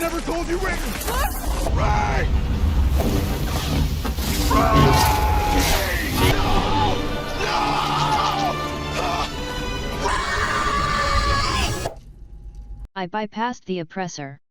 never told you when. Ray! Ray! No! I bypassed the oppressor.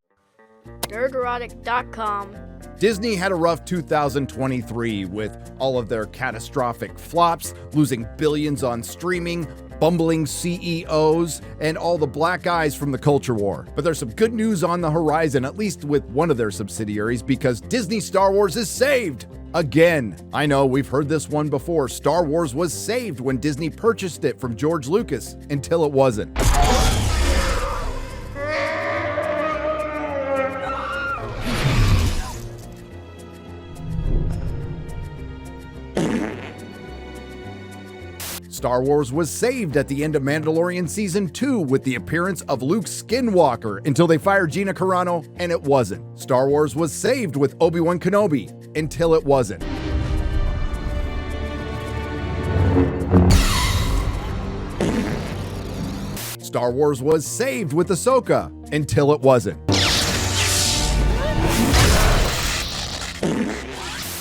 Nerdrotic.com. Disney had a rough 2023 with all of their catastrophic flops, losing billions on streaming, bumbling CEOs, and all the black eyes from the culture war. But there's some good news on the horizon, at least with one of their subsidiaries, because Disney Star Wars is saved. Again. I know, we've heard this one before. Star Wars was saved when Disney purchased it from George Lucas, until it wasn't. Star Wars was saved at the end of Mandalorian Season 2 with the appearance of Luke Skywalker until they fired Gina Carano, and it wasn't. Star Wars was saved with Obi-Wan Kenobi until it wasn't. Star Wars was saved with Ahsoka until it wasn't.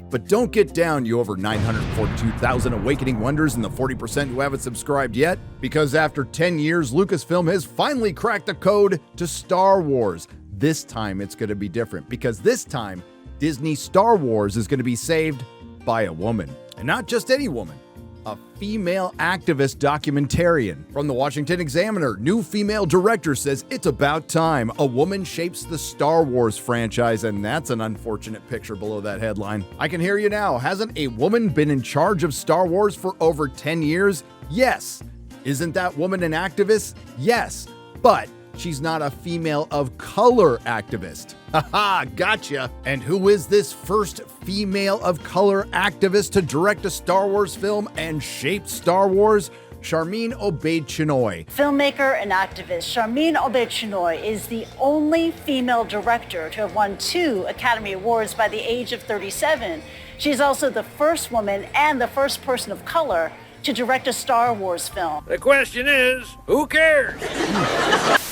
But don't get down, you over 942,000 Awakening Wonders and the 40% who haven't subscribed yet, because after 10 years, Lucasfilm has finally cracked the code to Star Wars. This time it's going to be different, because this time, Disney Star Wars is going to be saved by a woman. And not just any woman. A female activist documentarian. From the Washington Examiner, new female director says it's about time. A woman shapes the Star Wars franchise, and that's an unfortunate picture below that headline. I can hear you now. Hasn't a woman been in charge of Star Wars for over 10 years? Yes. Isn't that woman an activist? Yes. But she's not a female of color activist. Haha, gotcha. And who is this first female of color activist to direct a Star Wars film and shape Star Wars? Sharmeen Obaid-Chinoy. Filmmaker and activist Sharmeen Obaid-Chinoy is the only female director to have won 2 Academy Awards by the age of 37. She's also the first woman and the first person of color to direct a Star Wars film. The question is, who cares?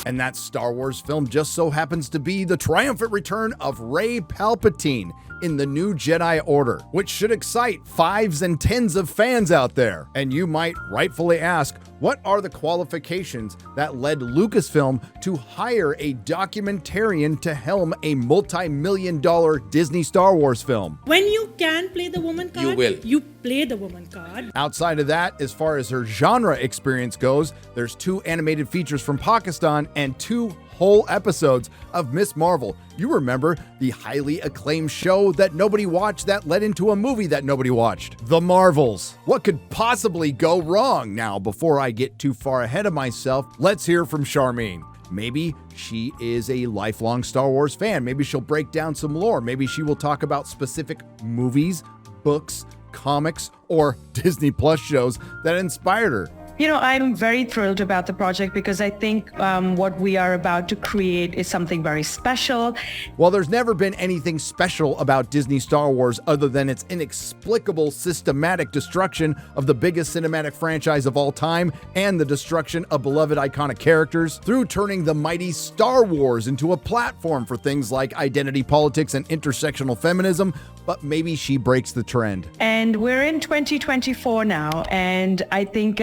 And that Star Wars film just so happens to be the triumphant return of Rey Palpatine in the new Jedi Order, which should excite 5s and 10s of fans out there. And you might rightfully ask, what are the qualifications that led Lucasfilm to hire a documentarian to helm a multi-million-dollar Disney Star Wars film? When you can play the woman card, you play the woman card. Outside of that, as far as her genre experience goes, there's 2 animated features from Pakistan and 2 whole episodes of Ms. Marvel. You remember the highly acclaimed show that nobody watched that led into a movie that nobody watched. The Marvels. What could possibly go wrong? Now, before I get too far ahead of myself, let's hear from Sharmeen. Maybe she is a lifelong Star Wars fan. Maybe she'll break down some lore. Maybe she will talk about specific movies, books, comics, or Disney Plus shows that inspired her. You know, I'm very thrilled about the project because I think what we are about to create is something very special. Well, there's never been anything special about Disney Star Wars other than its inexplicable systematic destruction of the biggest cinematic franchise of all time and the destruction of beloved iconic characters through turning the mighty Star Wars into a platform for things like identity politics and intersectional feminism. But maybe she breaks the trend. And we're in 2024 now, and I think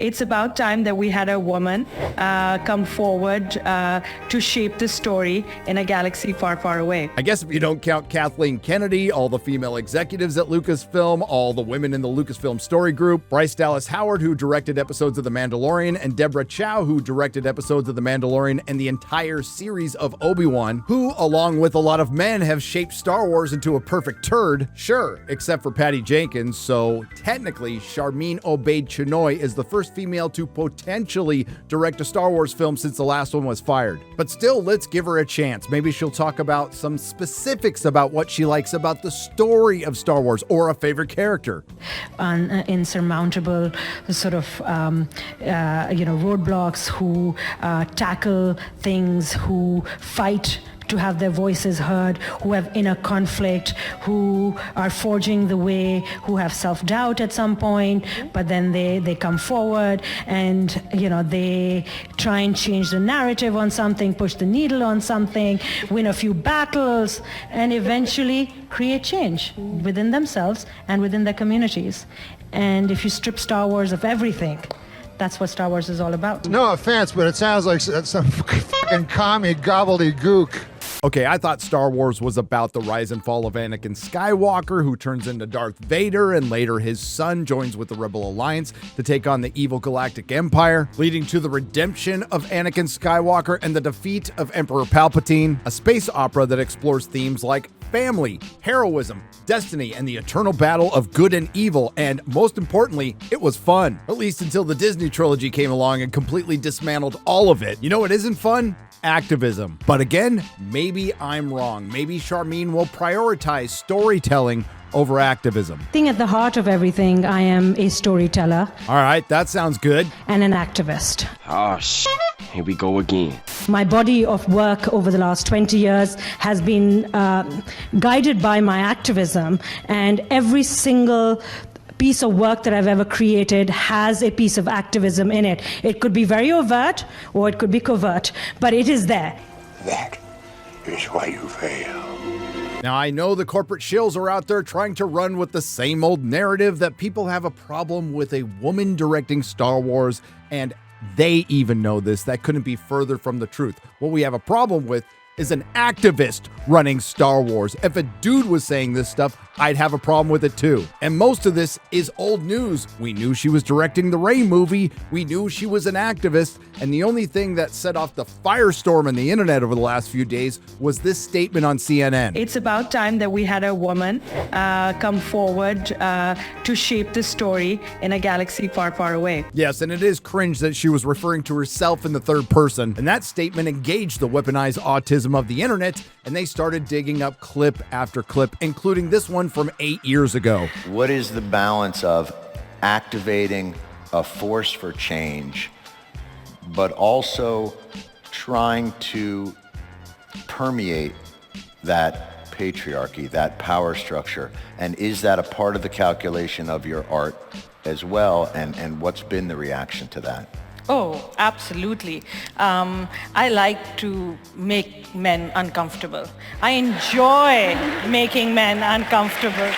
it's about time that we had a woman come forward to shape the story in a galaxy far, far away. I guess if you don't count Kathleen Kennedy, all the female executives at Lucasfilm, all the women in the Lucasfilm Story Group, Bryce Dallas Howard, who directed episodes of The Mandalorian, and Deborah Chow, who directed episodes of The Mandalorian and the entire series of Obi-Wan, who, along with a lot of men, have shaped Star Wars into a perfect turd, sure, except for Patty Jenkins, so technically Sharmeen Obaid-Chinoy is the first female to potentially direct a Star Wars film since the last one was fired. But still, let's give her a chance. Maybe she'll talk about some specifics about what she likes about the story of Star Wars or a favorite character. Insurmountable sort of, roadblocks, who tackle things, who fight to have their voices heard, who have inner conflict, who are forging the way, who have self-doubt at some point, but then they come forward and, they try and change the narrative on something, push the needle on something, win a few battles, and eventually create change within themselves and within their communities. And if you strip Star Wars of everything, that's what Star Wars is all about. No offense, but it sounds like some fucking commie gobbledygook. Okay, I thought Star Wars was about the rise and fall of Anakin Skywalker, who turns into Darth Vader, and later his son joins with the Rebel Alliance to take on the evil Galactic Empire, leading to the redemption of Anakin Skywalker and the defeat of Emperor Palpatine, a space opera that explores themes like family, heroism, destiny, and the eternal battle of good and evil, and most importantly, it was fun. At least until the Disney trilogy came along and completely dismantled all of it. You know what isn't fun? Activism. But again, maybe I'm wrong. Maybe Charmeen will prioritize storytelling over activism. I think at the heart of everything, I am a storyteller. All right, that sounds good. And an activist. Oh, here we go again. My body of work over the last 20 years has been guided by my activism, and every single piece of work that I've ever created has a piece of activism in it. It could be very overt or it could be covert, but it is there. That is why you fail. Now, I know the corporate shills are out there trying to run with the same old narrative that people have a problem with a woman directing Star Wars, and they even know this. That couldn't be further from the truth. What we have a problem with is an activist running Star Wars. If a dude was saying this stuff, I'd have a problem with it too. And most of this is old news. We knew she was directing the Rey movie. We knew she was an activist. And the only thing that set off the firestorm on the internet over the last few days was this statement on CNN. It's about time that we had a woman come forward to shape the story in a galaxy far, far away. Yes, and it is cringe that she was referring to herself in the third person. And that statement engaged the weaponized autism of the internet, and they started digging up clip after clip, including this one from 8 years ago. What is the balance of activating a force for change, but also trying to permeate that patriarchy, that power structure? And is that a part of the calculation of your art as well? And what's been the reaction to that? Oh, absolutely. I like to make men uncomfortable. I enjoy making men uncomfortable.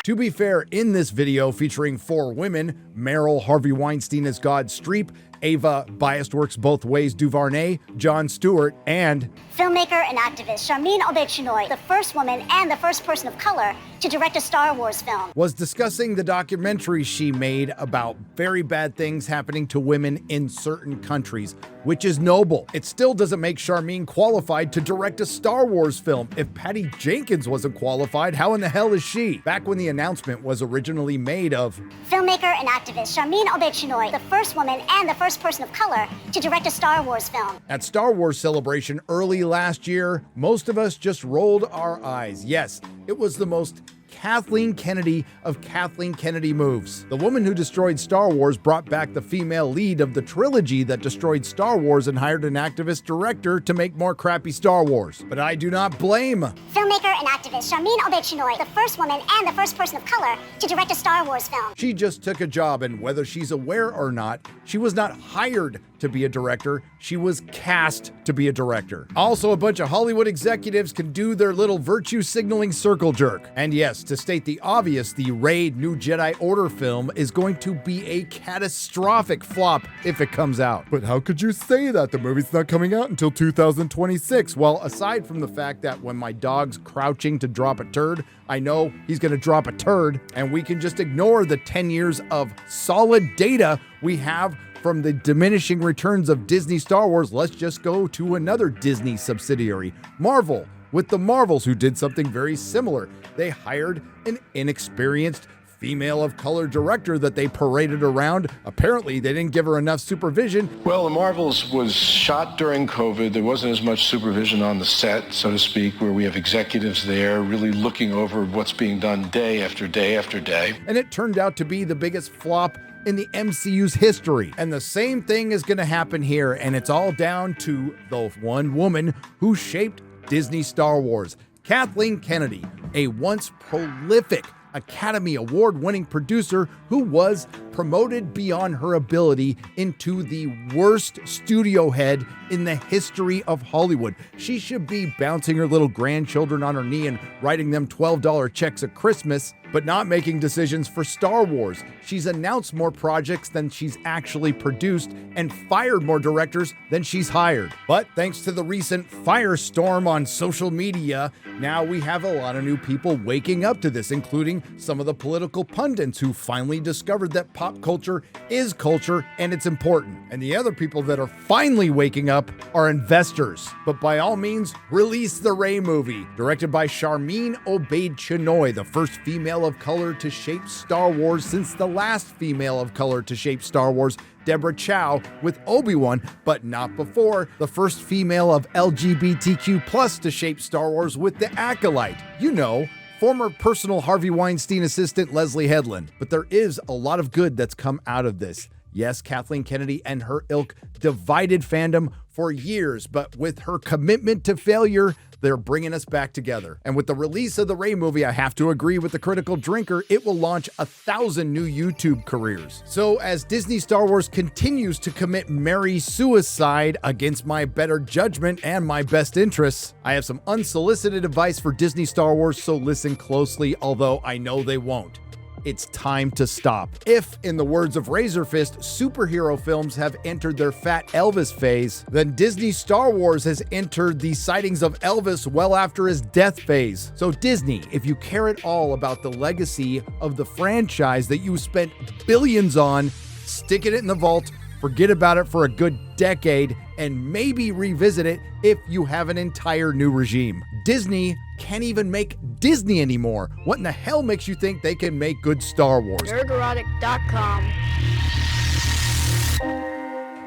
To be fair, in this video featuring 4 women, Meryl Harvey Weinstein as God Streep, Ava Biased Works Both Ways Duvernay, Jon Stewart, and filmmaker and activist Charmeen Obaid-Chinoy, the first woman and the first person of color to direct a Star Wars film, was discussing the documentary she made about very bad things happening to women in certain countries, which is noble. It still doesn't make Charmeen qualified to direct a Star Wars film. If Patty Jenkins wasn't qualified, how in the hell is she? Back when the announcement was originally made of filmmaker and activist Charmeen Obaid-Chinoy, the first woman and the first person of color to direct a Star Wars film. At Star Wars Celebration early last year, most of us just rolled our eyes. Yes, it was the most Kathleen Kennedy of Kathleen Kennedy moves. The woman who destroyed Star Wars brought back the female lead of the trilogy that destroyed Star Wars and hired an activist director to make more crappy Star Wars. But I do not blame filmmaker and activist Charmeen Obaid-Chinoy, the first woman and the first person of color to direct a Star Wars film. She just took a job, and whether she's aware or not, she was not hired to be a director, she was cast to be a director. Also, a bunch of Hollywood executives can do their little virtue signaling circle jerk. And yes, to state the obvious, the Rey New Jedi Order film is going to be a catastrophic flop if it comes out. But how could you say that? The movie's not coming out until 2026. Well, aside from the fact that when my dog's crouching to drop a turd, I know he's gonna drop a turd, and we can just ignore the 10 years of solid data we have from the diminishing returns of Disney Star Wars. Let's just go to another Disney subsidiary, Marvel, with the Marvels, who did something very similar. They hired an inexperienced female of color director that they paraded around. Apparently, they didn't give her enough supervision. Well, The Marvels was shot during COVID. There wasn't as much supervision on the set, so to speak, where we have executives there really looking over what's being done day after day after day. And it turned out to be the biggest flop in the MCU's history. And the same thing is going to happen here, and it's all down to the one woman who shaped Disney Star Wars, Kathleen Kennedy, a once prolific Academy Award-winning producer who was promoted beyond her ability into the worst studio head in the history of Hollywood. She should be bouncing her little grandchildren on her knee and writing them $12 checks at Christmas, but not making decisions for Star Wars. She's announced more projects than she's actually produced and fired more directors than she's hired. But thanks to the recent firestorm on social media, now we have a lot of new people waking up to this, including some of the political pundits who finally discovered that pop culture is culture and it's important. And the other people that are finally waking up are investors. But by all means, release the Rey movie, directed by Sharmeen Obaid-Chinoy, the first female of color to shape Star Wars since the last female of color to shape Star Wars, Deborah Chow, with Obi-Wan, but not before the first female of LGBTQ+ to shape Star Wars with The Acolyte. You know, former personal Harvey Weinstein assistant Leslie Headland. But there is a lot of good that's come out of this. Yes, Kathleen Kennedy and her ilk divided fandom for years, but with her commitment to failure, they're bringing us back together. And with the release of the Rey movie, I have to agree with the critical drinker, it will launch 1,000 new YouTube careers. So as Disney Star Wars continues to commit merry suicide against my better judgment and my best interests, I have some unsolicited advice for Disney Star Wars, so listen closely, although I know they won't. It's time to stop. If, in the words of Razor Fist, superhero films have entered their fat Elvis phase, then Disney Star Wars has entered the sightings of Elvis well after his death phase. So Disney, if you care at all about the legacy of the franchise that you spent billions on, stick it in the vault, forget about it for a good decade, and maybe revisit it if you have an entire new regime. Disney can't even make Disney anymore. What in the hell makes you think they can make good Star Wars? Nerdrotic.com.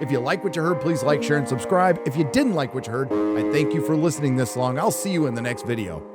If you like what you heard, please like, share, and subscribe. If you didn't like what you heard, I thank you for listening this long. I'll see you in the next video.